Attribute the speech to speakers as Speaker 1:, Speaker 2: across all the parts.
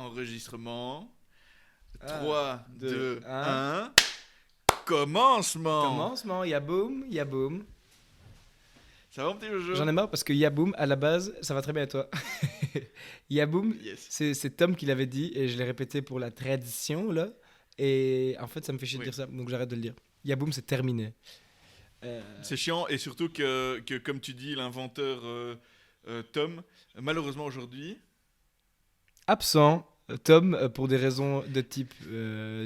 Speaker 1: enregistrement.
Speaker 2: Ah,
Speaker 1: 3,
Speaker 2: 2,
Speaker 1: 2,
Speaker 2: 1.
Speaker 1: 1. Commencement.
Speaker 2: Commencement, Yaboum, Yaboum.
Speaker 1: Ça va mon petit Jojo?
Speaker 2: J'en ai marre parce que Yaboum, à la base, ça va très bien à toi. Yaboum,
Speaker 1: Yes.
Speaker 2: c'est Tom qui l'avait dit et je l'ai répété pour la tradition, là. Et en fait, ça me fait chier de
Speaker 1: Oui.
Speaker 2: dire ça, donc j'arrête de le dire. Yaboum, c'est terminé.
Speaker 1: C'est chiant et surtout que comme tu dis, l'inventeur Tom, malheureusement aujourd'hui,
Speaker 2: Absent, Tom, pour des raisons de type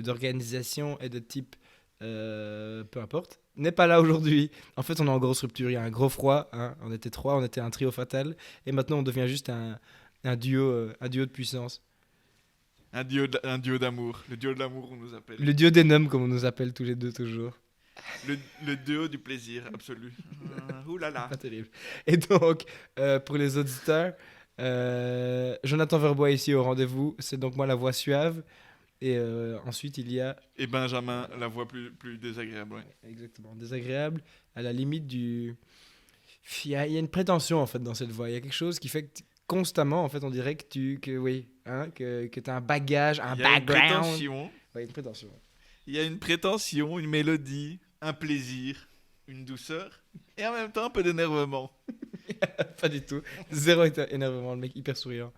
Speaker 2: d'organisation et de type peu importe, n'est pas là aujourd'hui. En fait, on est en grosse rupture. Il y a un gros froid. Hein. On était trois, on était un trio fatal. Et maintenant, on devient juste un duo de puissance.
Speaker 1: un duo d'amour. Le duo de l'amour, on nous appelle.
Speaker 2: Le duo des noms, comme on nous appelle tous les deux toujours.
Speaker 1: Le duo du plaisir absolu. Ouh là là.
Speaker 2: Pas terrible. Et donc, pour les auditeurs, Jonathan Verbois ici au rendez-vous. C'est donc moi la voix suave. Et ensuite, il y a...
Speaker 1: Et Benjamin, la voix plus désagréable. Ouais.
Speaker 2: Exactement, désagréable, à la limite du... Il y a une prétention, en fait, dans cette voix. Il y a quelque chose qui fait que constamment, en fait, on dirait que tu as un bagage, un
Speaker 1: Il y a une
Speaker 2: background.
Speaker 1: prétention.
Speaker 2: Ouais, une prétention.
Speaker 1: Il y a une prétention, une mélodie, un plaisir, une douceur et en même temps un peu d'énervement.
Speaker 2: Pas du tout. Zéro énervement, le mec hyper souriant.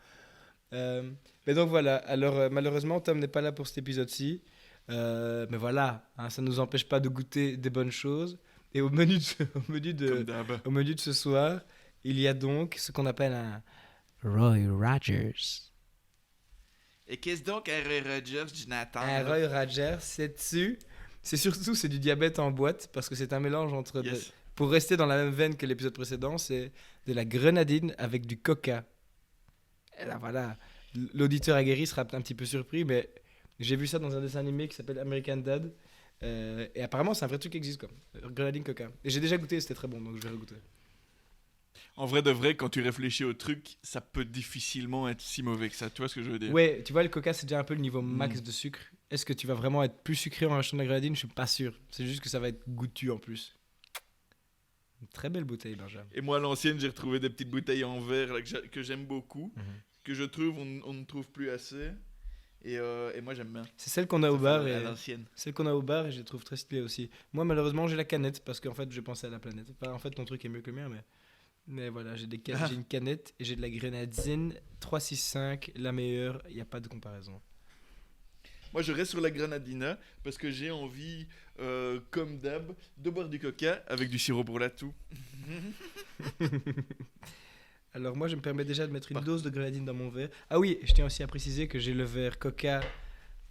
Speaker 2: Mais donc voilà, alors malheureusement, Tom n'est pas là pour cet épisode-ci. Mais voilà, hein, ça ne nous empêche pas de goûter des bonnes choses. Et au menu
Speaker 1: Comme d'hab.
Speaker 2: au menu de ce soir, il y a donc ce qu'on appelle un Roy Rogers.
Speaker 1: Et qu'est-ce donc un Roy Rogers, Jonathan?
Speaker 2: Un Roy Rogers, c'est du diabète en boîte parce que c'est un mélange entre
Speaker 1: Yes.
Speaker 2: pour rester dans la même veine que l'épisode précédent, c'est de la grenadine avec du coca. Et là voilà, l'auditeur aguerri sera un petit peu surpris, mais j'ai vu ça dans un dessin animé qui s'appelle American Dad. Et apparemment, c'est un vrai truc qui existe comme grenadine coca. Et j'ai déjà goûté, c'était très bon, donc je vais regoûter.
Speaker 1: En vrai de vrai, quand tu réfléchis au truc, ça peut difficilement être si mauvais que ça. Tu vois ce que je veux dire?
Speaker 2: Ouais, tu vois, le coca, c'est déjà un peu le niveau max de sucre. Est-ce que tu vas vraiment être plus sucré en achetant de la grenadine? Je suis pas sûr. C'est juste que ça va être goûtu en plus. Une très belle bouteille, Benjamin.
Speaker 1: Et moi, à l'ancienne, j'ai retrouvé des petites bouteilles en verre là, que j'aime beaucoup, que je trouve on ne trouve plus assez. Et moi, j'aime bien.
Speaker 2: C'est celle qu'on a
Speaker 1: Ça
Speaker 2: au
Speaker 1: fait
Speaker 2: bar
Speaker 1: à
Speaker 2: et
Speaker 1: l'ancienne.
Speaker 2: celle qu'on a au bar et je les trouve très stylées aussi. Moi, malheureusement, j'ai la canette parce qu'en fait, je pensais à la planète. Enfin, en fait, ton truc est mieux que le mien, mais voilà, j'ai une canette et j'ai de la grenadine 365, la meilleure, il n'y a pas de comparaison.
Speaker 1: Moi, je reste sur la grenadina parce que j'ai envie, comme d'hab, de boire du coca avec du sirop pour la toux.
Speaker 2: Alors moi, je me permets déjà de mettre une
Speaker 1: Par-
Speaker 2: dose de grenadine dans mon verre. Ah oui, je tiens aussi à préciser que j'ai le verre coca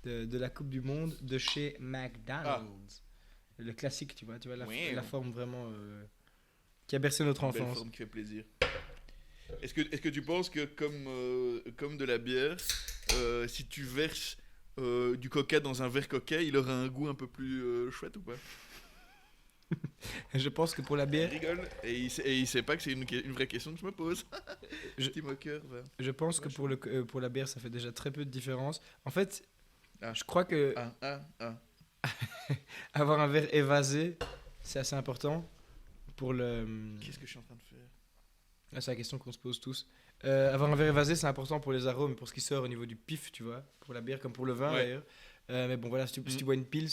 Speaker 2: de la Coupe du Monde de chez McDonald's. Le classique, tu vois
Speaker 1: Oui.
Speaker 2: la forme vraiment qui a bercé notre
Speaker 1: Une belle
Speaker 2: enfance.
Speaker 1: forme qui fait plaisir. Est-ce que tu penses que comme de la bière, si tu verses du coca dans un verre coca, il aura un goût un peu plus chouette ou pas?
Speaker 2: Je pense que pour la
Speaker 1: Il
Speaker 2: bière,
Speaker 1: rigole et il sait pas que c'est une vraie question que je me pose.
Speaker 2: Je-
Speaker 1: Petit moqueur. Va.
Speaker 2: je pense que
Speaker 1: Ouais,
Speaker 2: pour la bière, ça fait déjà très peu de différence. En fait,
Speaker 1: Ah.
Speaker 2: je crois que
Speaker 1: Ah.
Speaker 2: avoir un verre évasé, c'est assez important pour le.
Speaker 1: Qu'est-ce que je suis en train de faire?
Speaker 2: Ah, c'est la question qu'on se pose tous. Avoir un verre évasé, c'est important pour les arômes, pour ce qui sort au niveau du pif, tu vois, pour la bière comme pour le vin
Speaker 1: Ouais.
Speaker 2: d'ailleurs. Mais bon, voilà, si tu
Speaker 1: Mm.
Speaker 2: bois une pils,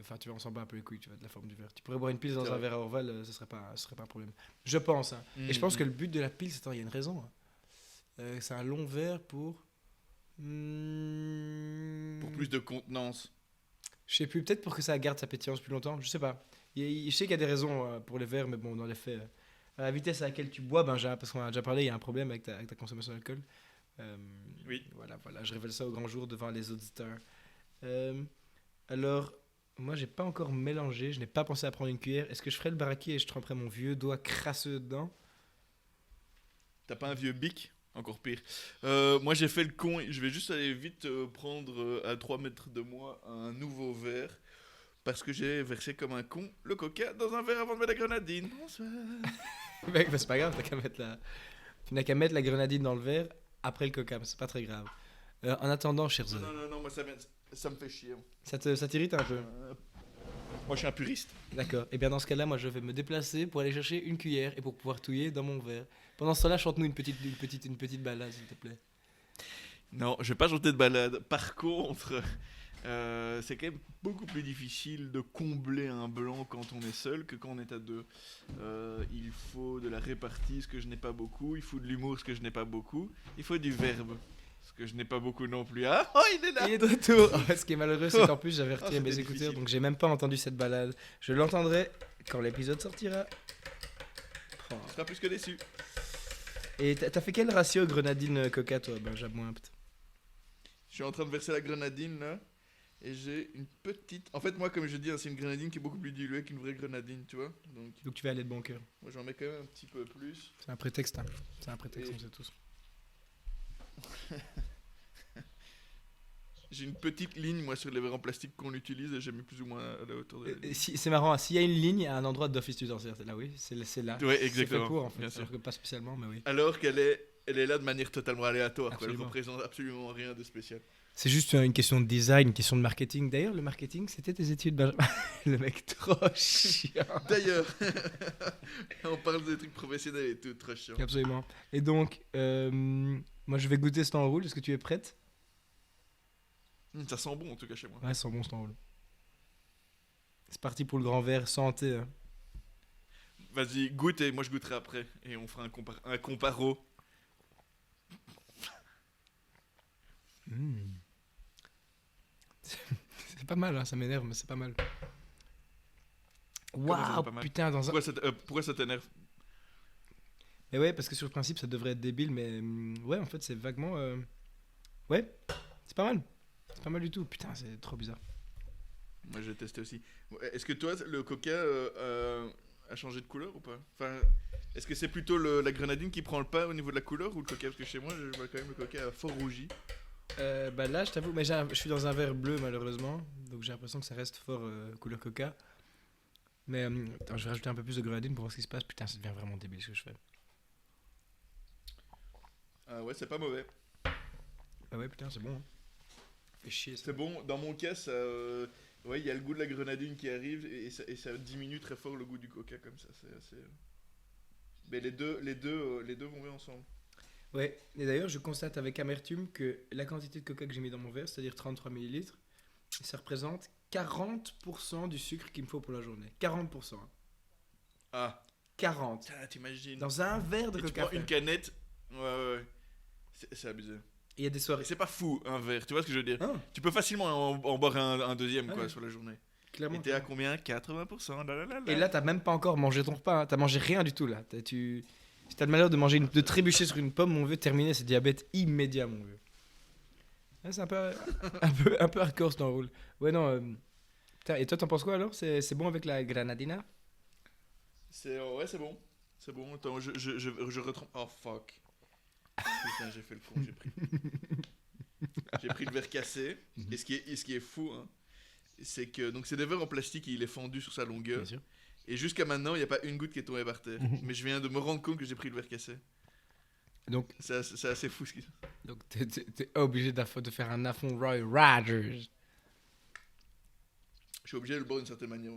Speaker 2: enfin, tu vois, on s'en bat un peu les couilles, tu vois, de la forme du verre. Tu pourrais boire une pils dans
Speaker 1: C'est
Speaker 2: un
Speaker 1: vrai.
Speaker 2: verre à Orval, ce serait pas un problème. Je pense, hein. Et je pense que le but de la pils, attends, il y a une raison. Hein. C'est un long verre pour.
Speaker 1: Pour plus de contenance.
Speaker 2: Je sais plus, peut-être pour que ça garde sa pétillance plus longtemps, je sais pas. Je sais qu'il y a des raisons pour les verres, mais bon, dans les faits, à la vitesse à laquelle tu bois, Benjamin, parce qu'on en a déjà parlé, il y a un problème avec ta consommation d'alcool.
Speaker 1: Oui.
Speaker 2: Voilà, je révèle ça au grand jour devant les auditeurs. Alors, moi, j'ai pas encore mélangé, je n'ai pas pensé à prendre une cuillère. Est-ce que je ferais le baraquet et je tremperais mon vieux doigt crasseux dedans?
Speaker 1: T'as pas un vieux bic? Encore pire. Moi j'ai fait le con, je vais juste aller vite prendre à 3 mètres de moi un nouveau verre parce que j'ai versé comme un con le coca dans un verre avant de mettre la grenadine. Bonsoir.
Speaker 2: Mec, bah, c'est pas grave, tu n'as qu'à mettre la grenadine dans le verre après le coca, mais c'est pas très grave. En attendant, chers amis,
Speaker 1: Non, moi ça me fait chier.
Speaker 2: ça t'irrite un peu?
Speaker 1: Moi je suis un puriste.
Speaker 2: D'accord. Et bien dans ce cas-là, moi je vais me déplacer pour aller chercher une cuillère et pour pouvoir touiller dans mon verre. Pendant ce temps-là, chante-nous une petite balade, s'il te plaît.
Speaker 1: Non, je vais pas chanter de balade. Par contre, c'est quand même beaucoup plus difficile de combler un blanc quand on est seul que quand on est à deux. Il faut de la répartie, ce que je n'ai pas beaucoup. Il faut de l'humour, ce que je n'ai pas beaucoup. Il faut du verbe, ce que je n'ai pas beaucoup non plus. Ah, oh, il est là.
Speaker 2: Il est de retour. Ce qui est malheureux, c'est qu'en plus, j'avais retiré
Speaker 1: c'était
Speaker 2: mes écouteurs,
Speaker 1: difficile.
Speaker 2: donc j'ai même pas entendu cette balade. Je l'entendrai quand l'épisode sortira. Oh.
Speaker 1: Tu seras plus que déçu.
Speaker 2: Et t'as fait quel ratio grenadine-coca, toi, Benjamin?
Speaker 1: Je suis en train de verser la grenadine là. Et j'ai une petite. En fait, moi, comme je dis, hein, c'est une grenadine qui est beaucoup plus diluée qu'une vraie grenadine, tu vois. Donc,
Speaker 2: Donc tu vas aller de bon cœur.
Speaker 1: moi, j'en mets quand même un petit peu plus.
Speaker 2: C'est un prétexte, hein. C'est un prétexte,
Speaker 1: Et-
Speaker 2: on sait tous.
Speaker 1: J'ai une petite ligne, moi, sur les verres en plastique qu'on utilise et j'ai mis plus ou moins à la hauteur de la ligne.
Speaker 2: C'est marrant, hein, s'il y a une ligne à un endroit d'office utensile, là, oui, c'est là.
Speaker 1: Ouais,
Speaker 2: C'est
Speaker 1: exactement,
Speaker 2: fait pour, en fait.
Speaker 1: bien sûr.
Speaker 2: Alors que pas spécialement, mais oui.
Speaker 1: Alors elle est là de manière totalement aléatoire, quoi. Elle
Speaker 2: Absolument.
Speaker 1: représente absolument rien de spécial.
Speaker 2: C'est juste une question de design, une question de marketing. D'ailleurs, le marketing, c'était tes études, Benjamin. Le mec trop chiant.
Speaker 1: D'ailleurs, on parle des trucs professionnels et tout, très chiant.
Speaker 2: Absolument. Et donc, moi, je vais goûter cet enroule. Est-ce que tu es prête?
Speaker 1: Ça sent bon en tout cas chez moi.
Speaker 2: Ouais, ça sent bon cet enroule. C'est parti pour le grand verre santé. Hein.
Speaker 1: Vas-y, goûte et moi je goûterai après. Et on fera un comparo.
Speaker 2: Mm. C'est pas mal, hein, ça m'énerve, mais c'est pas mal.
Speaker 1: ça, c'est
Speaker 2: Waouh,
Speaker 1: pas mal
Speaker 2: putain, dans un...
Speaker 1: Pourquoi ça t'énerve?
Speaker 2: Mais ouais, parce que sur le principe, ça devrait être débile, mais ouais, en fait, c'est vaguement... Ouais, c'est pas mal. C'est pas mal du tout. Putain, c'est trop bizarre.
Speaker 1: Moi j'ai testé aussi. Ouais, est-ce que toi, le coca a changé de couleur ou pas? Enfin, est-ce que c'est plutôt la grenadine qui prend le pas au niveau de la couleur ou le coca? Parce que chez moi, je vois quand même le coca a fort rougi.
Speaker 2: Bah là, je t'avoue, mais je suis dans un verre bleu, malheureusement, donc j'ai l'impression que ça reste fort couleur coca. Mais attends, je vais rajouter un peu plus de grenadine pour voir ce qui se passe. Putain, ça devient vraiment débile ce que je fais.
Speaker 1: Ah ouais, c'est pas mauvais.
Speaker 2: Ah ouais, putain, c'est bon. Hein. Fait chier ça.
Speaker 1: C'est bon, dans mon cas, ça, ouais, il y a le goût de la grenadine qui arrive et ça diminue très fort le goût du coca comme ça. C'est assez. Mais les deux vont bien ensemble.
Speaker 2: Ouais, et d'ailleurs, je constate avec amertume que la quantité de coca que j'ai mis dans mon verre, c'est-à-dire 33 millilitres, ça représente 40% du sucre qu'il me faut pour la journée. 40%. Hein.
Speaker 1: Ah,
Speaker 2: 40.
Speaker 1: putain, t'imagines.
Speaker 2: Dans un verre de
Speaker 1: Et tu
Speaker 2: coca.
Speaker 1: prends une canette. Ouais, ouais, ouais. C'est abusé.
Speaker 2: Il y a des
Speaker 1: Et
Speaker 2: soirées.
Speaker 1: c'est pas fou un verre, tu vois ce que je veux dire?
Speaker 2: Ah,
Speaker 1: Tu peux facilement en boire un deuxième quoi
Speaker 2: Ouais.
Speaker 1: sur la journée.
Speaker 2: clairement.
Speaker 1: Et t'es à combien? 80%.
Speaker 2: Et là, t'as même pas encore mangé ton repas. Hein. T'as mangé rien du tout là. Si t'as le malheur de manger de trébucher sur une pomme, mon vieux, terminé, c'est diabète immédiat, mon vieux. Ouais, c'est un peu hardcore cet enroule. Ouais, non. Putain, et toi, t'en penses quoi alors? C'est bon avec la granadina?
Speaker 1: Ouais, c'est bon. C'est bon. Attends, je retrempe. Oh fuck. Putain, j'ai fait le con, j'ai pris le verre cassé. Et ce qui est fou, hein, c'est que donc c'est des verres en plastique et il est fendu sur sa longueur.
Speaker 2: Bien sûr.
Speaker 1: Et jusqu'à maintenant, il n'y a pas une goutte qui est tombée par terre. Mais je viens de me rendre compte que j'ai pris le verre cassé.
Speaker 2: Donc,
Speaker 1: C'est assez fou ce qui se passe.
Speaker 2: donc t'es obligé de faire un affront Roy Rogers.
Speaker 1: Je suis obligé de le boire d'une certaine manière.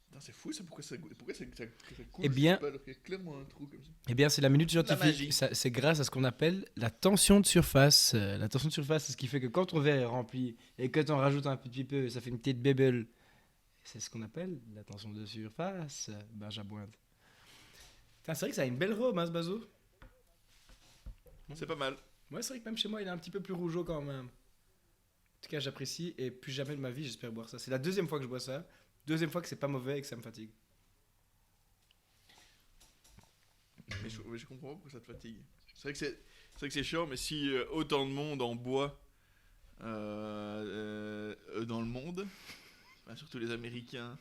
Speaker 1: Putain, c'est fou ça, pourquoi ça coule
Speaker 2: Eh bien-
Speaker 1: je sais pas, alors qu'il y a clairement un trou comme ça.
Speaker 2: Eh bien, c'est la minute
Speaker 1: magie.
Speaker 2: scientifique. C'est grâce à ce qu'on appelle la tension de surface. La tension de surface, c'est ce qui fait que quand ton verre est rempli et que tu en rajoutes un petit peu, ça fait une petite bubble. C'est ce qu'on appelle la tension de surface. Benjamin. Putain, c'est vrai que ça a une belle robe, hein, ce bazo.
Speaker 1: C'est pas mal.
Speaker 2: Ouais, c'est vrai que même chez moi, il est un petit peu plus rougeau quand même. En tout cas, j'apprécie et plus jamais de ma vie, j'espère boire ça. C'est la deuxième fois que je bois ça. Deuxième fois que c'est pas mauvais et que ça me fatigue.
Speaker 1: Mais je comprends pas pourquoi ça te fatigue. C'est vrai que c'est chiant, mais si autant de monde en boit dans le monde, bah, surtout les Américains,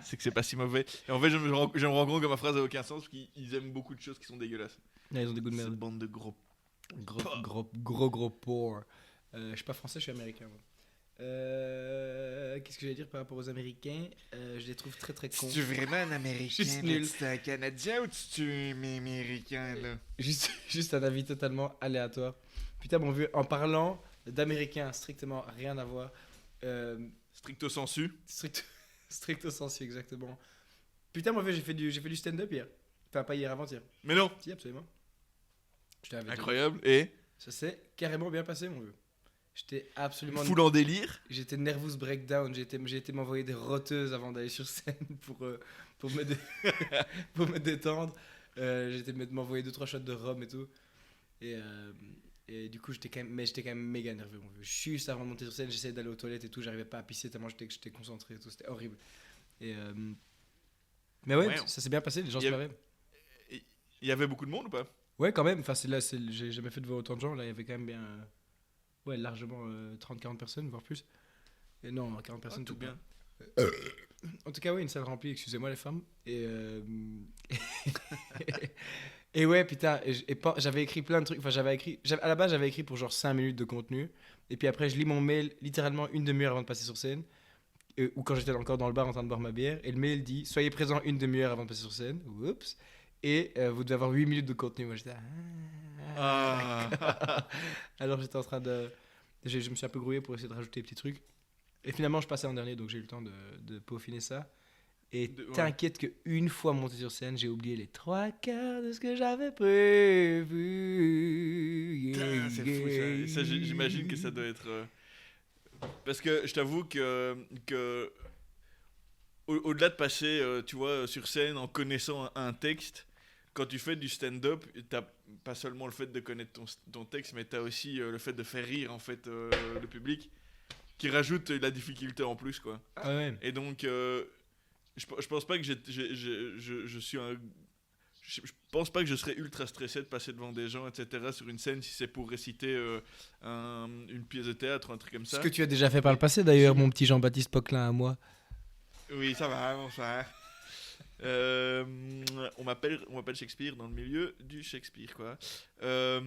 Speaker 1: c'est que c'est pas si mauvais. Et en fait, je me rends compte que ma phrase a aucun sens parce qu'ils aiment beaucoup de choses qui sont dégueulasses.
Speaker 2: Là, ils ont des goûts de
Speaker 1: Cette
Speaker 2: merde.
Speaker 1: bande de gros.
Speaker 2: Gros porc. Je suis pas français, je suis américain. Moi. Qu'est-ce que j'allais dire par rapport aux Américains? Je les trouve très très cons.
Speaker 3: Tu es vraiment un Américain?
Speaker 2: Juste
Speaker 3: là?
Speaker 2: nul.
Speaker 3: Tu es un Canadien ou tu es un Américain, là?
Speaker 2: Juste un avis totalement aléatoire. Putain, mon vieux, en parlant d'Américains, strictement rien à voir.
Speaker 1: Stricto sensu.
Speaker 2: Stricto sensu, exactement. Putain, mon vieux, j'ai fait du stand-up hier. Enfin, pas hier, avant-hier.
Speaker 1: Mais non.
Speaker 2: Si, absolument. Je t'avais dit.
Speaker 1: Incroyable. Et
Speaker 2: Ça s'est carrément bien passé, mon vieux. J'étais absolument.
Speaker 1: full en délire.
Speaker 2: J'étais nervous breakdown. J'ai été m'envoyer des roteuses avant d'aller sur scène pour me, pour me détendre. J'ai été m'envoyer 2-3 shots de rhum et tout. Et du coup, j'étais quand même méga nerveux. Mon vieux. Juste avant de monter sur scène, j'essayais d'aller aux toilettes et tout. J'arrivais pas à pisser tellement j'étais concentré et tout. C'était horrible. Et, mais ouais,
Speaker 1: Ouais.
Speaker 2: ça s'est bien passé. Les gens
Speaker 1: Il
Speaker 2: se
Speaker 1: y a-
Speaker 2: marraient.
Speaker 1: Il y avait beaucoup de monde ou pas?
Speaker 2: Ouais, quand même. Enfin, j'ai jamais fait devant autant de gens. Là, il y avait quand même bien. Ouais, largement 30-40 personnes, voire plus. Et non, 40 personnes,
Speaker 1: tout
Speaker 2: tout
Speaker 1: bien.
Speaker 2: En tout cas, oui, une salle remplie, excusez-moi les femmes. Et ouais, putain, j'avais écrit plein de trucs. Enfin, à la base, j'avais écrit pour genre 5 minutes de contenu. Et puis après, je lis mon mail littéralement une demi-heure avant de passer sur scène. Ou quand j'étais encore dans le bar en train de boire ma bière. Et le mail dit soyez présent une demi-heure avant de passer sur scène. Oups. Et vous devez avoir 8 minutes de contenu. Moi, j'étais.
Speaker 1: Ah.
Speaker 2: Alors, j'étais en train de. Je me suis un peu grouillé pour essayer de rajouter des petits trucs. Et finalement, je passais en dernier, donc j'ai eu le temps de peaufiner ça. Et
Speaker 1: Ouais.
Speaker 2: t'inquiète qu'une fois monté sur scène, j'ai oublié les 3/4 de ce que j'avais prévu.
Speaker 1: Putain, c'est fou ça. Et ça, j'imagine que ça doit être. Parce que je t'avoue que au-delà de passer, tu vois, sur scène en connaissant un texte, quand tu fais du stand-up, t'as pas seulement le fait de connaître ton texte, mais t'as aussi le fait de faire rire en fait le public, qui rajoute la difficulté en plus, quoi.
Speaker 2: Ah ouais.
Speaker 1: Et donc, je pense pas que je suis un. Je pense pas que je serais ultra stressé de passer devant des gens, etc., sur une scène si c'est pour réciter une pièce de théâtre ou un truc comme
Speaker 2: Ce
Speaker 1: ça.
Speaker 2: que tu as déjà fait par le passé, d'ailleurs, mon petit Jean-Baptiste Poquelin à moi.
Speaker 1: Oui, ça va, bonsoir. On m'appelle Shakespeare dans le milieu du Shakespeare, quoi. Je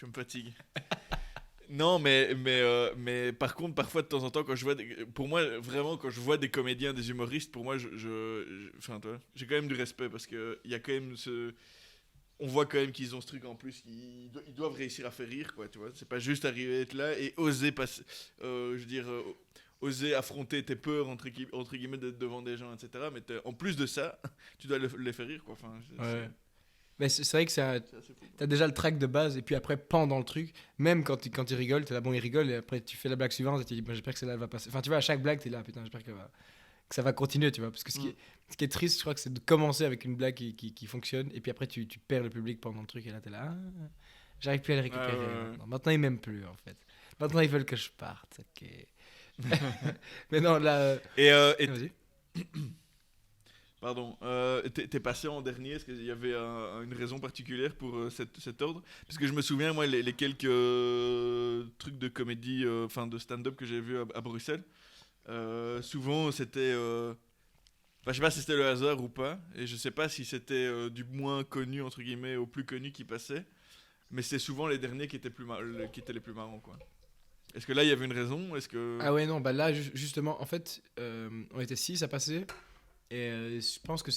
Speaker 1: me fatigue. Non, mais par contre, parfois, de temps en temps, quand je vois pour moi, vraiment, quand je vois des comédiens, des humoristes, pour moi, enfin, toi, j'ai quand même du respect parce que il y a quand même on voit quand même qu'ils ont ce truc en plus, ils doivent réussir à faire rire, quoi, tu vois. C'est pas juste arriver à être là et oser passer, je veux dire, oser affronter tes peurs, entre guillemets, d'être devant des gens, etc. Mais en plus de ça, tu dois les faire rire, quoi. Enfin,
Speaker 2: Ouais. Mais c'est vrai que
Speaker 1: c'est assez fou.
Speaker 2: t'as déjà le track de base et puis après pendant le truc, même quand il rigole, t'es là bon il rigole et après tu fais la blague suivante et tu dis bon, j'espère que celle-là elle va passer. Enfin tu vois à chaque blague t'es là putain j'espère que ça va continuer tu vois parce que ce qui est triste je crois que c'est de commencer avec une blague qui fonctionne et puis après tu perds le public pendant le truc et là t'es là j'arrive plus à le récupérer.
Speaker 1: Ouais.
Speaker 2: Maintenant ils m'aiment plus en fait. Maintenant ils veulent que je parte. Ok. Mais non là.
Speaker 1: Et
Speaker 2: Vas-y.
Speaker 1: pardon, t'es passé en dernier, est-ce qu'il y avait une raison particulière pour cet ordre? Parce que je me souviens, moi, les quelques trucs de comédie, enfin de stand-up que j'ai vu à Bruxelles, souvent c'était. Enfin, je sais pas si c'était le hasard ou pas, et je sais pas si c'était du moins connu, entre guillemets, au plus connu qui passait, mais c'est souvent les derniers qui étaient, qui étaient les plus marrants, quoi. Est-ce que là, il y avait une raison? Est-ce que.
Speaker 2: Ah ouais non bah là justement en fait on était 6 à passer. Et je pense que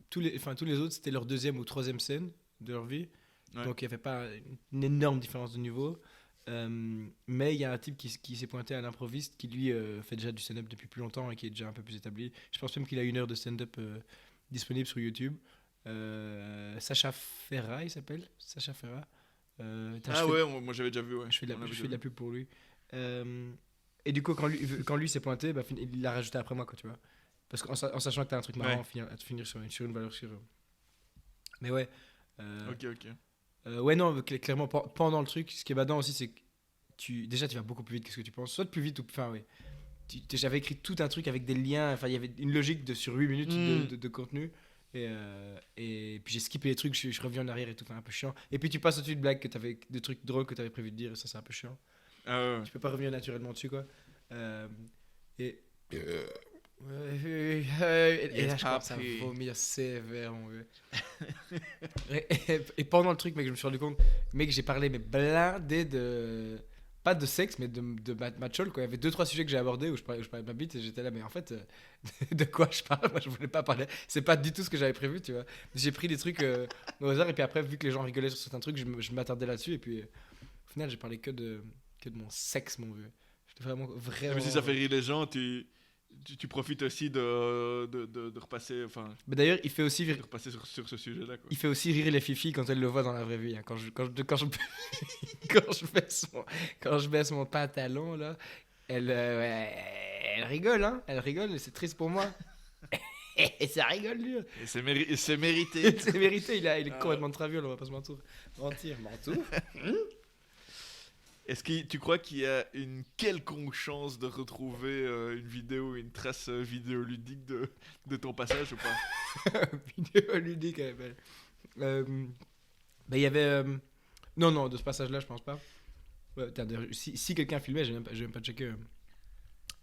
Speaker 2: tous les autres, c'était leur deuxième ou troisième scène de leur vie.
Speaker 1: Ouais.
Speaker 2: Donc il n'y avait pas une énorme différence de niveau. Mais il y a un type qui s'est pointé à l'improviste qui lui fait déjà du stand-up depuis plus longtemps et qui est déjà un peu plus établi. Je pense même qu'il a 1 heure de stand-up disponible sur YouTube. Sacha Ferra, il s'appelle. Sacha Ferra.
Speaker 1: Ah ouais, moi j'avais déjà vu, ouais.
Speaker 2: Je fais de
Speaker 1: On l'avait
Speaker 2: je fais
Speaker 1: déjà
Speaker 2: de la
Speaker 1: vu.
Speaker 2: pub pour lui. Et du coup, quand lui s'est pointé, bah, il l'a rajouté après moi, quoi, tu vois. Parce qu'en sachant que t'as un truc marrant, finir sur une valeur sûre. Mais ouais.
Speaker 1: Ok.
Speaker 2: Ouais, non, clairement, pendant le truc, ce qui est badant aussi, c'est que déjà, tu vas beaucoup plus vite que ce que tu penses. Soit plus vite, ou. Enfin, oui. J'avais écrit tout un truc avec des liens. Enfin, il y avait une logique sur 8 minutes de contenu. Et puis j'ai skippé les trucs, je reviens en arrière et tout, c'est un peu chiant. Et puis tu passes au-dessus de blagues des trucs drôles que tu avais prévu de dire, et ça c'est un peu chiant.
Speaker 1: Ah ouais.
Speaker 2: Tu peux pas revenir naturellement dessus, quoi. Et là, je commence à vomir sévère, mon vieux. et pendant le truc, mec, je me suis rendu compte, mec, j'ai parlé, mais blindé de. Pas de sexe, mais de matchol, quoi. Il y avait 2-3 sujets que j'ai abordés où je parlais de ma bite et j'étais là, mais en fait, de quoi je parle? Moi, je voulais pas parler. C'est pas du tout ce que j'avais prévu, tu vois. J'ai pris des trucs au hasard et puis après, vu que les gens rigolaient sur certains trucs, je m'attardais là-dessus et puis au final, j'ai parlé que de mon sexe, mon vieux. J'étais vraiment.
Speaker 1: Même si ça fait rire les gens, tu profites aussi de repasser, enfin,
Speaker 2: Mais d'ailleurs, il fait aussi,
Speaker 1: de repasser sur ce sujet-là, quoi.
Speaker 2: il fait aussi rire les filles quand elles le voient dans la vraie vie. Hein. Quand je baisse mon pantalon, là, elle rigole, hein. Elle rigole, et c'est triste pour moi. Et ça rigole, lui.
Speaker 1: Et c'est mérité.
Speaker 2: C'est mérité, il est
Speaker 1: Ah.
Speaker 2: complètement traviole, on va pas se mentir. Mentir.
Speaker 1: Est-ce que tu crois qu'il y a une quelconque chance de retrouver une vidéo, une trace vidéoludique de ton passage ou pas?
Speaker 2: Vidéo ludique, elle est belle. Bah, il y avait. Non, de ce passage-là, je pense pas. Ouais, d'ailleurs, si quelqu'un filmait, j'ai même pas checké.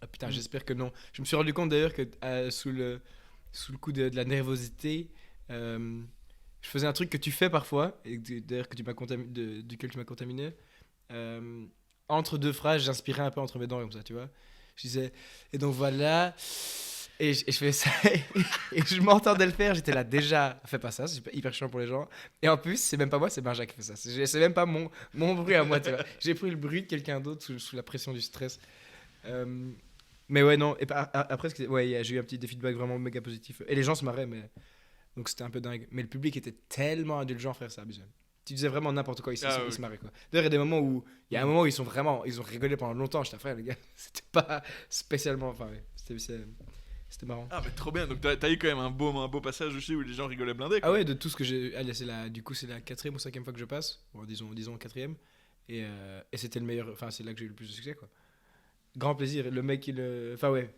Speaker 2: Ah, putain,
Speaker 1: Mm.
Speaker 2: j'espère que non. Je me suis rendu compte d'ailleurs que sous le coup de la nervosité, je faisais un truc que tu fais parfois, et d'ailleurs que duquel tu m'as contaminé. Entre deux phrases, j'inspirais un peu entre mes dents comme ça, tu vois. Je disais, et donc voilà. Et je fais ça, et je m'entendais le faire, j'étais là déjà, fais pas ça, c'est hyper chiant pour les gens. Et en plus, c'est même pas moi, c'est Benja qui fait ça. C'est même pas mon bruit à moi, tu vois. J'ai pris le bruit de quelqu'un d'autre sous la pression du stress. Mais ouais, non, et après, ouais, j'ai eu un petit des feedbacks vraiment méga positifs. Et les gens se marraient, mais. Donc c'était un peu dingue. Mais le public était tellement indulgent, frère, c'est abusé. Tu disais vraiment n'importe quoi, ils se marraient, quoi. D'ailleurs, il y a des moments où. Il y a un moment où ils ont rigolé pendant longtemps. J'étais frère, les gars, c'était pas spécialement. Enfin, ouais, c'était marrant.
Speaker 1: Ah, mais trop bien. Donc, t'as eu quand même un beau passage aussi où les gens rigolaient blindés, quoi.
Speaker 2: Ah ouais, de tout ce que j'ai. Allez, du coup, c'est la 4e ou 5e fois que je passe. Bon, disons 4e. Et c'était le meilleur. Enfin, c'est là que j'ai eu le plus de succès, quoi. Grand plaisir. Le mec, Enfin, ouais.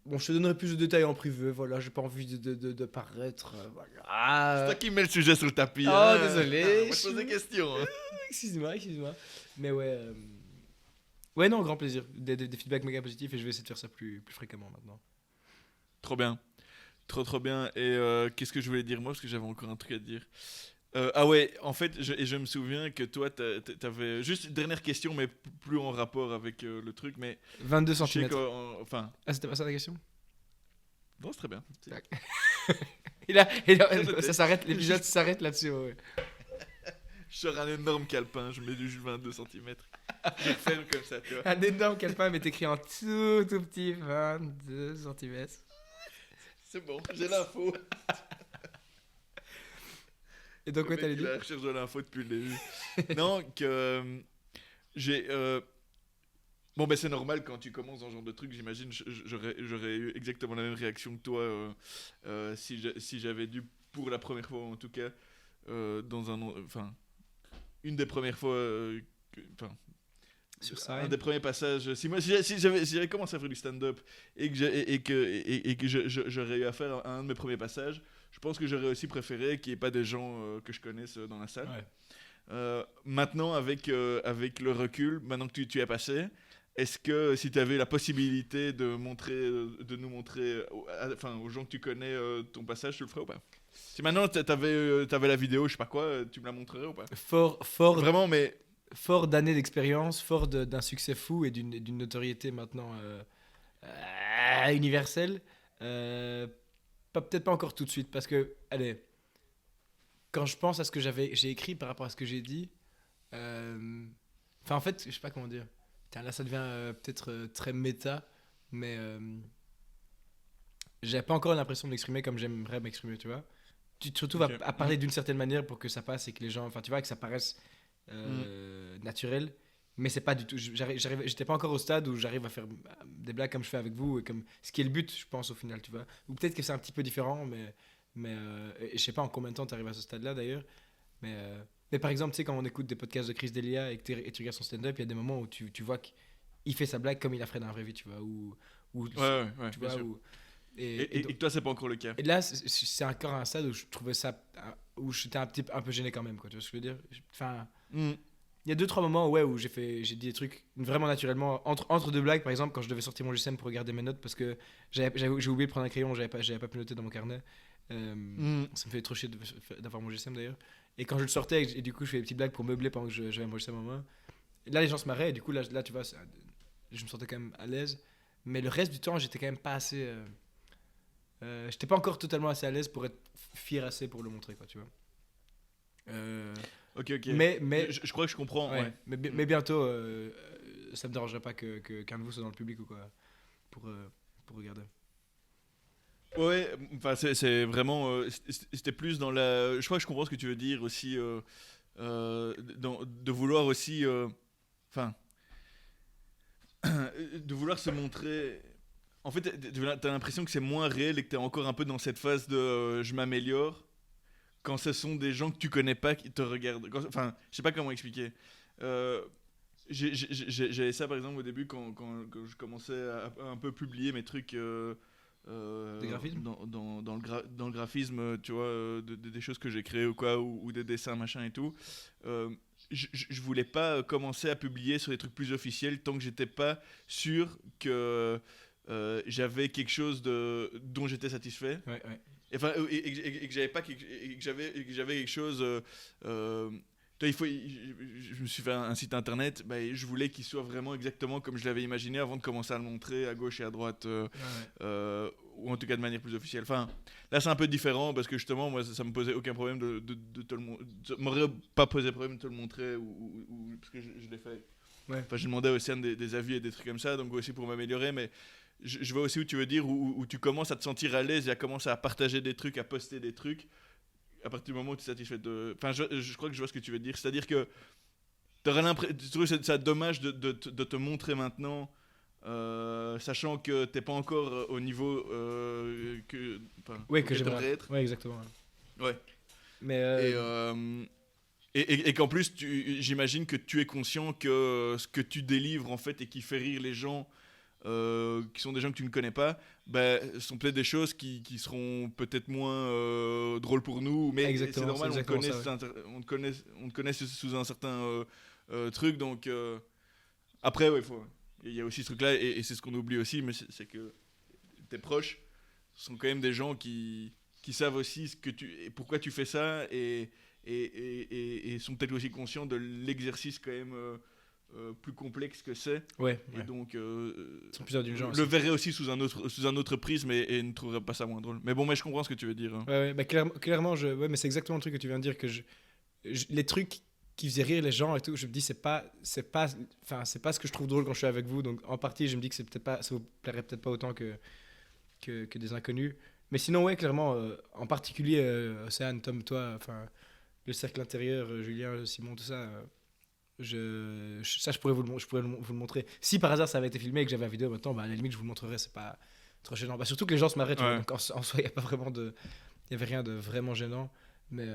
Speaker 2: Bon, je te donnerai plus de détails en privé. Voilà, j'ai pas envie de paraître.
Speaker 1: C'est
Speaker 2: Voilà.
Speaker 1: toi qui mets le sujet sur le tapis.
Speaker 2: Oh,
Speaker 1: hein.
Speaker 2: désolé.
Speaker 1: Moi, je pose des questions. Hein.
Speaker 2: Excuse-moi. Mais ouais. Ouais, non, grand plaisir. Des feedbacks méga positifs et je vais essayer de faire ça plus fréquemment maintenant.
Speaker 1: Trop bien. Trop bien. Et qu'est-ce que je voulais dire moi? Parce que j'avais encore un truc à te dire. Ah ouais, en fait, je me souviens que toi, t'avais... Juste une dernière question, mais plus en rapport avec le truc, mais...
Speaker 2: 22
Speaker 1: je sais
Speaker 2: cm.
Speaker 1: enfin...
Speaker 2: Ah, c'était pas ça la question?
Speaker 1: Non, c'est très bien.
Speaker 2: Ça s'arrête, l'épisode s'arrête là-dessus. Ouais.
Speaker 1: Je sors un énorme calepin, je mets juste 22 cm. Je referme comme ça, tu vois.
Speaker 2: Un énorme calepin, mais écrit en tout petit 22 cm.
Speaker 1: C'est bon, j'ai l'info.
Speaker 2: Et donc, quoi, t'allais
Speaker 1: Il est à
Speaker 2: dire?
Speaker 1: la recherche de l'info depuis le début. Non, que j'ai... Bon, ben c'est normal quand tu commences dans ce genre de truc, j'imagine, j'aurais eu exactement la même réaction que toi si j'avais dû, pour la première fois en tout cas, dans un... Enfin, une des premières fois... Enfin,
Speaker 2: Sur ça.
Speaker 1: un des premiers passages. Si j'avais commencé à faire du stand-up et que j'aurais eu à faire un de mes premiers passages, je pense que j'aurais aussi préféré qu'il n'y ait pas des gens que je connaisse dans la salle.
Speaker 2: Ouais.
Speaker 1: Maintenant, avec le recul, maintenant que tu es passé, est-ce que si tu avais la possibilité de nous montrer, enfin aux gens que tu connais ton passage, tu le ferais ou pas? Si maintenant t'avais la vidéo, je sais pas quoi, tu me la montrerais ou pas?
Speaker 2: Fort
Speaker 1: Vraiment, mais
Speaker 2: fort d'années d'expérience, fort d'un succès fou et d'une notoriété maintenant universelle. Peut-être pas encore tout de suite, parce que, allez, quand je pense à ce que j'ai écrit par rapport à ce que j'ai dit, enfin en fait, je sais pas comment dire. Putain, là, ça devient peut-être très méta, mais j'ai pas encore l'impression de m'exprimer comme j'aimerais m'exprimer, tu vois. Tu te retrouves
Speaker 1: Ok.
Speaker 2: à parler d'une certaine manière pour que ça passe et que les gens, enfin tu vois, que ça paraisse naturel, mais c'est pas du tout. J'étais pas encore au stade où j'arrive à faire des blagues comme je fais avec vous, et comme ce qui est le but, je pense, au final, tu vois. Ou peut-être que c'est un petit peu différent, mais et je sais pas en combien de temps tu arrives à ce stade-là d'ailleurs, mais par exemple, tu sais, quand on écoute des podcasts de Chris D'Elia et que tu regardes son stand-up, il y a des moments où tu vois qu'il fait sa blague comme il la ferait dans la vraie vie, tu vois, ou
Speaker 1: ouais,
Speaker 2: tu
Speaker 1: bien
Speaker 2: vois,
Speaker 1: sûr.
Speaker 2: ou,
Speaker 1: Et que toi, c'est pas encore le cas.
Speaker 2: et là, c'est encore un stade où je trouvais ça. Où j'étais un peu gêné quand même, quoi. Tu vois ce que je veux dire? Enfin,
Speaker 1: Mm.
Speaker 2: il y a 2-3 moments ouais, où j'ai dit des trucs vraiment naturellement. Entre deux blagues, par exemple, quand je devais sortir mon GSM pour regarder mes notes parce que j'ai oublié de prendre un crayon, j'avais pas pu noter dans mon carnet. Ça me fait trop chier d'avoir mon GSM d'ailleurs. Et quand je le sortais, et du coup, je fais des petites blagues pour meubler pendant que j'avais mon GSM en main. Et là, les gens se marraient, et du coup, là tu vois, je me sentais quand même à l'aise. Mais le reste du temps, j'étais quand même pas assez. J'étais pas encore totalement assez à l'aise pour être fier assez pour le montrer, quoi, tu vois.
Speaker 1: Ok.
Speaker 2: Mais
Speaker 1: Je crois que je comprends.
Speaker 2: ouais,
Speaker 1: Ouais.
Speaker 2: mais bientôt, ça me dérangerait pas qu'un de vous soit dans le public ou quoi pour regarder.
Speaker 1: Ouais, enfin c'est vraiment c'était plus dans la je crois que je comprends ce que tu veux dire aussi de vouloir aussi enfin de vouloir se montrer en fait t'as l'impression que c'est moins réel et que t'es encore un peu dans cette phase de je m'améliore quand ce sont des gens que tu connais pas qui te regardent. Enfin, je sais pas comment expliquer. Euh, J'avais ça par exemple au début quand je commençais à un peu publier mes trucs
Speaker 2: Des graphismes
Speaker 1: dans le graphisme, tu vois, des choses que j'ai créées ou quoi, ou des dessins machin et tout. Je voulais pas commencer à publier sur des trucs plus officiels tant que j'étais pas sûr que j'avais quelque chose dont j'étais satisfait.
Speaker 2: Ouais.
Speaker 1: Enfin, et que j'avais pas et que j'avais quelque chose toi, je me suis fait un site internet, bah, je voulais qu'il soit vraiment exactement comme je l'avais imaginé avant de commencer à le montrer à gauche et à droite ou en tout cas de manière plus officielle. Enfin, là c'est un peu différent parce que justement moi ça me posait aucun problème de te le montrer, ça m'aurait pas posé problème de te le montrer ou parce que je l'ai fait.
Speaker 2: Ouais.
Speaker 1: Enfin, j'ai demandé aussi des avis et des trucs comme ça, donc aussi pour m'améliorer, mais je vois aussi où tu veux dire, où tu commences à te sentir à l'aise et à commencer à partager des trucs, à poster des trucs, à partir du moment où tu es satisfait de... Enfin, je crois que je vois ce que tu veux dire. C'est-à-dire que tu trouves ça dommage de te montrer maintenant, sachant que tu n'es pas encore au niveau que
Speaker 2: que
Speaker 1: j'aimerais être.
Speaker 2: Ouais, exactement.
Speaker 1: Ouais.
Speaker 2: Mais
Speaker 1: et qu'en plus, j'imagine que tu es conscient que ce que tu délivres, en fait, et qui fait rire les gens... qui sont des gens que tu ne connais pas, sont peut-être des choses qui seront peut-être moins drôles pour nous, mais c'est normal, on te connaît sous un certain truc, donc après, ouais, il y a aussi ce truc-là, et c'est ce qu'on oublie aussi, mais c'est que tes proches sont quand même des gens qui savent aussi et pourquoi tu fais ça, et sont peut-être aussi conscients de l'exercice quand même... plus complexe que c'est.
Speaker 2: Ouais.
Speaker 1: Et donc,
Speaker 2: le
Speaker 1: verrait aussi sous un autre prisme et ne trouverait pas ça moins drôle. Mais bon, mais je comprends ce que tu veux dire. Hein.
Speaker 2: Ouais, clairement, mais c'est exactement le truc que tu viens de dire, que les trucs qui faisaient rire les gens et tout, je me dis, c'est pas ce que je trouve drôle quand je suis avec vous, donc en partie, je me dis que ça vous plairait peut-être pas autant que des inconnus. Mais sinon, ouais, clairement, en particulier, Océane, Tom, toi, enfin, le cercle intérieur, Julien, Simon, tout ça... ça je pourrais vous le montrer si par hasard ça avait été filmé et que j'avais la vidéo maintenant, à la limite je vous le montrerais, c'est pas trop gênant, surtout que les gens se marraient, tu vois, donc en soi il y avait rien de vraiment gênant, mais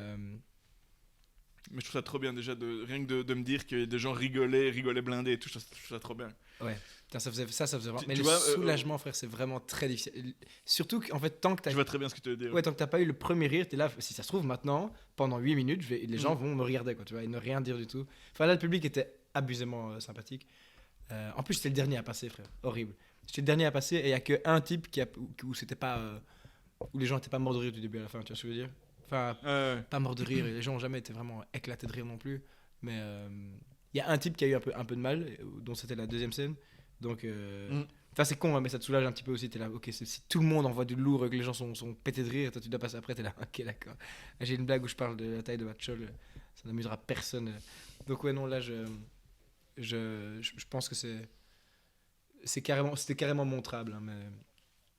Speaker 1: je trouve ça trop bien déjà rien que de me dire que des gens rigolaient blindés et tout, je trouve ça trop bien.
Speaker 2: Ouais. Putain, ça faisait vraiment. Mais
Speaker 1: tu
Speaker 2: le
Speaker 1: vois,
Speaker 2: soulagement, frère, c'est vraiment très difficile. Surtout qu'en fait, tant que t'as.
Speaker 1: Je vois très bien ce que tu veux dire.
Speaker 2: Ouais, tant que t'as pas eu le premier rire, t'es là. Si ça se trouve, maintenant, pendant 8 minutes, les gens vont me regarder, quoi, tu vois, et ne rien dire du tout. Enfin, là, le public était abusément sympathique. En plus, c'était le dernier à passer, frère. Horrible. C'était le dernier à passer et il y a qu'un type où c'était pas. Où les gens étaient pas morts de rire du début à la fin, tu vois ce que je veux dire? Enfin, pas morts de rire, et les gens ont jamais été vraiment éclatés de rire non plus. Mais il y a un type qui a eu un peu de mal, dont c'était la deuxième scène. Donc, c'est con, hein, mais ça te soulage un petit peu aussi. T'es là, ok, si tout le monde envoie du lourd et que les gens sont pétés de rire, toi tu dois passer après, t'es là, ok, d'accord. J'ai une blague où je parle de la taille de votre chol, ça n'amusera personne. Donc, ouais, non, là, je pense que c'était carrément montrable, hein,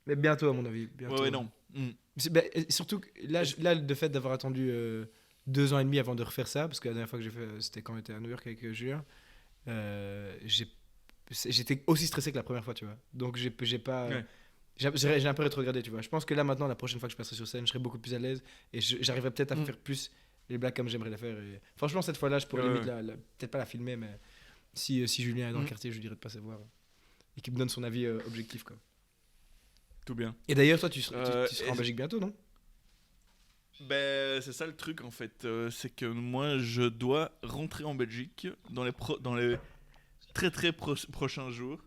Speaker 2: mais bientôt, à mon avis. Bientôt.
Speaker 1: Ouais, non.
Speaker 2: Surtout, là, le fait d'avoir attendu 2 ans et demi avant de refaire ça, parce que la dernière fois que j'ai fait, c'était quand on était à New York avec Julien, j'étais aussi stressé que la première fois, tu vois. Donc j'ai pas...
Speaker 1: Ouais.
Speaker 2: J'ai un peu rétrogradé, tu vois. Je pense que là, maintenant, la prochaine fois que je passerai sur scène, je serai beaucoup plus à l'aise et j'arriverai peut-être à faire plus les blagues comme j'aimerais les faire. Et... Franchement, cette fois-là, je pourrais limite peut-être pas la filmer, mais si Julien est dans le quartier, je lui dirais de passer voir et qu'il me donne son avis objectif, quoi.
Speaker 1: Tout bien.
Speaker 2: Et d'ailleurs, toi, tu seras en Belgique bientôt, non?
Speaker 1: C'est ça le truc, en fait. C'est que moi, je dois rentrer en Belgique dans les très très prochains jours.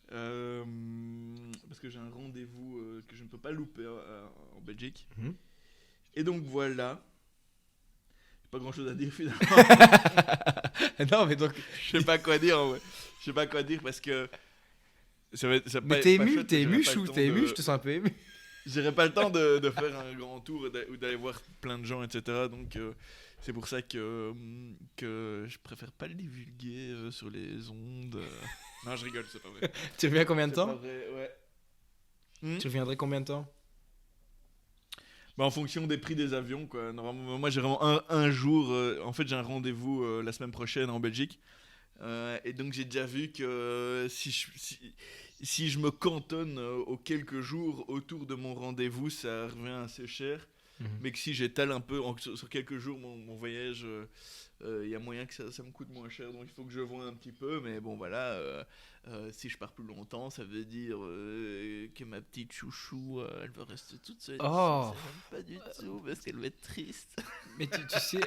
Speaker 1: Parce que j'ai un rendez-vous que je ne peux pas louper en Belgique. Et donc voilà. Pas grand chose à dire finalement.
Speaker 2: Non, mais donc.
Speaker 1: Je sais pas quoi dire en vrai. Je sais pas quoi dire parce que.
Speaker 2: Mais t'es ému, chou, t'es ému, je te sens un peu ému.
Speaker 1: J'aurais pas le temps de faire un grand tour ou d'aller voir plein de gens, etc. Donc C'est pour ça que je préfère pas le divulguer sur les ondes. Non, je rigole, c'est pas vrai.
Speaker 2: Tu reviens combien de
Speaker 1: C'est pas
Speaker 2: temps?
Speaker 1: vrai, ouais. Hmm.
Speaker 2: Tu reviendrais combien de temps?
Speaker 1: Bah, en fonction des prix des avions, quoi. Normalement, moi, j'ai vraiment un jour. En fait, j'ai un rendez-vous la semaine prochaine en Belgique. Et donc, j'ai déjà vu que si je me cantonne aux quelques jours autour de mon rendez-vous, ça revient assez cher.
Speaker 2: Mhm.
Speaker 1: Mais que si j'étale un peu sur quelques jours mon voyage, il y a moyen que ça me coûte moins cher. Donc, il faut que je vois un petit peu. Mais bon, voilà. Si je pars plus longtemps, ça veut dire que ma petite chouchou, elle va rester toute seule.
Speaker 2: Oh.
Speaker 1: Ça j'aime pas du tout parce qu'elle va être triste.
Speaker 2: Mais tu sais,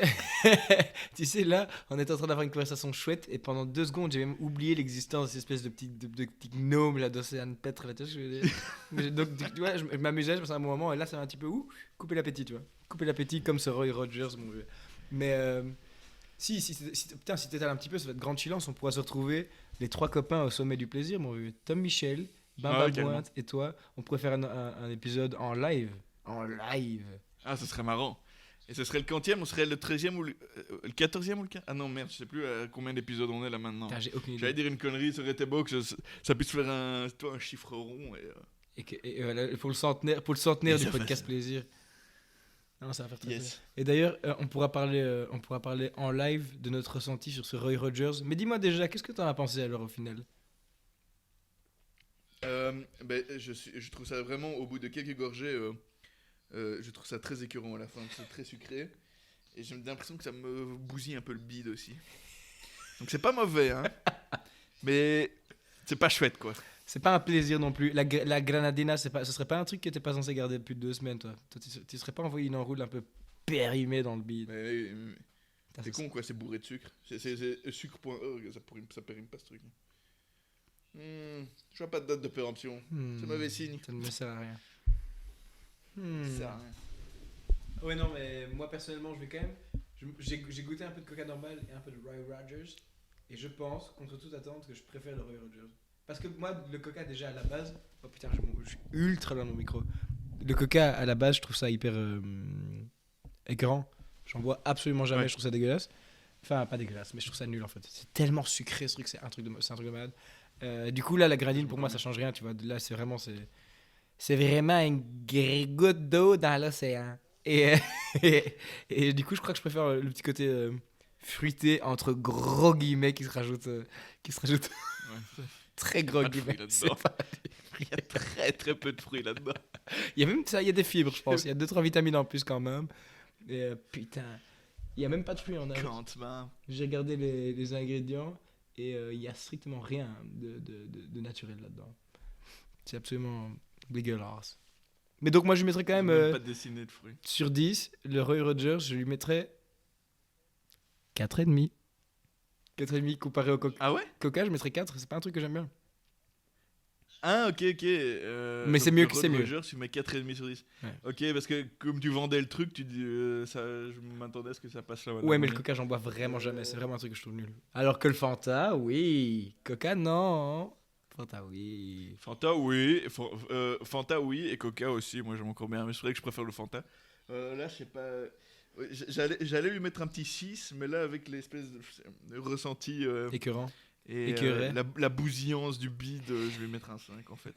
Speaker 2: tu sais, là, on est en train d'avoir une conversation chouette et pendant 2 secondes, j'ai même oublié l'existence de cette espèce de petits gnomes là d'Océane Petre là, tu vois ce que je veux dire. Donc, tu vois, je m'amusais, je pensais à un moment et là, ça va un petit peu couper l'appétit, tu vois. Couper l'appétit comme ce Roy Rogers, mon vieux. Mais putain, si t'étales un petit peu, ça va être grande chillance, on pourra se retrouver les 3 copains au sommet du plaisir, mon vieux. Tom Michel, Bamba
Speaker 1: Ouais, carrément.
Speaker 2: Bointe et toi, on pourrait faire un épisode en live. En live.
Speaker 1: Ah, ce serait marrant. Et ce serait le 40e, ou serait le 13e ou le 14e ou le 15e. Ah non, merde, je sais plus à combien d'épisodes on est là maintenant.
Speaker 2: Putain, j'ai aucune idée.
Speaker 1: J'allais dire une connerie, ça aurait été beau que ça puisse faire un chiffre rond.
Speaker 2: Et voilà, pour le centenaire
Speaker 1: Et
Speaker 2: du
Speaker 1: ça
Speaker 2: podcast
Speaker 1: fait-
Speaker 2: plaisir. Non, ça va faire très
Speaker 1: Yes.
Speaker 2: plaisir. Et d'ailleurs, on pourra parler en live de notre ressenti sur ce Roy Rogers. Mais dis-moi déjà, qu'est-ce que t'en as pensé alors au final?
Speaker 1: Je trouve ça vraiment, au bout de quelques gorgées, je trouve ça très écœurant à la fin. C'est très sucré. Et j'ai l'impression que ça me bousille un peu le bide aussi. Donc c'est pas mauvais, hein. Mais c'est pas chouette, quoi.
Speaker 2: C'est pas un plaisir non plus. La granadina, ce serait pas un truc que t'es pas censé garder plus de 2 semaines, toi. Tu serais pas envoyé une enroule un peu périmée dans le bide.
Speaker 1: Mais
Speaker 2: Putain,
Speaker 1: c'est
Speaker 2: ça,
Speaker 1: con, quoi, c'est bourré de sucre. C'est sucre.org, ça périme pas ce truc. Je vois pas de date de péremption. C'est mauvais signe.
Speaker 2: Ça ne me sert à rien.
Speaker 1: Ça sert à rien.
Speaker 2: Ouais, non, mais moi personnellement, je vais quand même. J'ai goûté un peu de Coca normal et un peu de Roy Rogers. Et je pense, contre toute attente, que je préfère le Roy Rogers. Parce que moi, le Coca, déjà à la base. Oh putain, je suis ultra loin de mon micro. Le Coca, à la base, je trouve ça hyper écœurant. J'en bois absolument jamais,
Speaker 1: Ouais.
Speaker 2: je trouve ça dégueulasse. Enfin, pas dégueulasse, mais je trouve ça nul en fait. C'est tellement sucré ce truc, c'est un truc de malade. Du coup, là, la grenadine, pour moi, ça change rien, tu vois. Là, c'est vraiment une goutte d'eau dans l'océan. Et du coup, je crois que je préfère le petit côté fruité entre gros guillemets qui se rajoute
Speaker 1: Ouais,
Speaker 2: très gros
Speaker 1: pas de fruits
Speaker 2: guillemets.
Speaker 1: là-dedans. Il y a très très peu de fruits là-dedans.
Speaker 2: Il y a même ça, il y a des fibres, je pense. Il y a 2-3 vitamines en plus quand même. Et putain, il y a même pas de fruits en âge.
Speaker 1: Quand même.
Speaker 2: J'ai regardé les ingrédients et il y a strictement rien de naturel là-dedans. C'est absolument dégueulasse. Mais donc moi je lui mettrais quand même
Speaker 1: Pas dessiné de fruits.
Speaker 2: sur 10, le Roy Rogers, je lui mettrais 4,5. 4,5 comparé au
Speaker 1: Ah ouais?
Speaker 2: Coca, je mettrais 4, c'est pas un truc que j'aime bien.
Speaker 1: Ah, ok.
Speaker 2: Mais
Speaker 1: Donc
Speaker 2: c'est mieux
Speaker 1: le
Speaker 2: que c'est mieux.
Speaker 1: Rogers, tu mets 4,5 sur 10.
Speaker 2: Ouais.
Speaker 1: Ok, parce que comme tu vendais le truc, tu dis, je m'attendais à ce que ça passe là.
Speaker 2: Ouais, mais le Coca, j'en bois vraiment jamais, c'est vraiment un truc que je trouve nul. Alors que le Fanta, oui. Coca, non. Fanta, oui.
Speaker 1: Fanta, oui. Fanta, oui. Et Coca aussi. Moi, j'aime encore bien. Mais c'est vrai que je préfère le Fanta. Là, je sais pas. Ouais, j'allais lui mettre un petit 6, mais là, avec l'espèce de ressenti
Speaker 2: Écœurant.
Speaker 1: et
Speaker 2: écœuré.
Speaker 1: la bousillance du bide, je vais lui mettre un 5 en fait.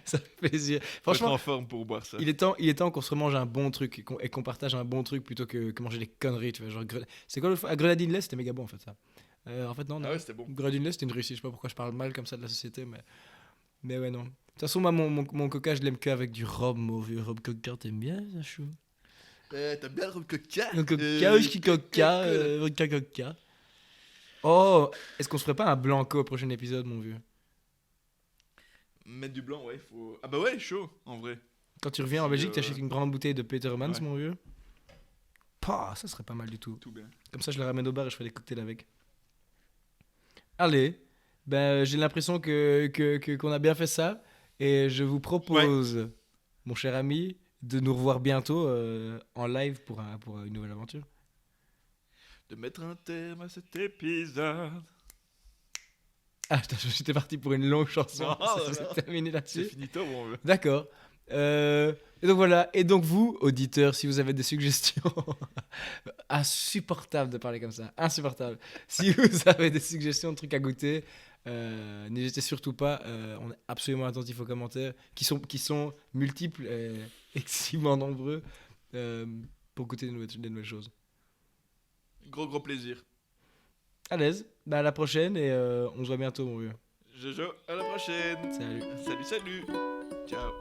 Speaker 2: Ça fait plaisir.
Speaker 1: Faut être
Speaker 2: Franchement,
Speaker 1: en forme pour boire ça.
Speaker 2: il est temps qu'on se remange un bon truc et qu'on partage un bon truc plutôt que manger des conneries, tu vois. Genre, c'est quoi le à Grenadine Lait, c'était méga bon en fait ça. En fait, non.
Speaker 1: Ah ouais, c'était bon.
Speaker 2: Grenadine Lait, c'était une réussite. Je sais pas pourquoi je parle mal comme ça de la société, mais ouais, non. De toute façon, moi, mon Coca, je l'aime qu'avec du rhum, mon vieux rhum Coca, t'aimes bien ça, chou?
Speaker 1: T'as bien le rhum Coca?
Speaker 2: Le Coca, whisky Coca, vodka Coca. Oh, est-ce qu'on se ferait pas un blanco au prochain épisode, mon vieux?
Speaker 1: Mettre du blanc, ouais, faut. Ah bah ouais, chaud, en vrai.
Speaker 2: Quand tu reviens en
Speaker 1: Si,
Speaker 2: Belgique, t'achètes une grande bouteille de Petermans,
Speaker 1: ouais.
Speaker 2: mon vieux. Pah, ça serait pas mal du tout.
Speaker 1: Tout bien.
Speaker 2: Comme ça, je la ramène au bar et je fais des cocktails avec. Allez, ben, j'ai l'impression qu'on a bien fait ça. Et je vous propose, mon cher ami, de nous revoir bientôt en live pour une nouvelle aventure.
Speaker 1: De mettre un terme à cet épisode.
Speaker 2: Ah, j'étais parti pour une longue chanson.
Speaker 1: Non,
Speaker 2: Ça
Speaker 1: non.
Speaker 2: s'est terminé
Speaker 1: C'est
Speaker 2: là-dessus.
Speaker 1: finito, on veut.
Speaker 2: D'accord. Et donc voilà. Et donc vous, auditeurs, si vous avez des suggestions, insupportable de parler comme ça, insupportable. Si vous avez des suggestions de trucs à goûter, n'hésitez surtout pas. On est absolument attentif aux commentaires qui sont multiples et excessivement nombreux pour goûter des nouvelles choses.
Speaker 1: Gros plaisir.
Speaker 2: À l'aise. Bah à la prochaine et on se voit bientôt mon vieux.
Speaker 1: Jojo, à la prochaine.
Speaker 2: Salut.
Speaker 1: Salut. Ciao.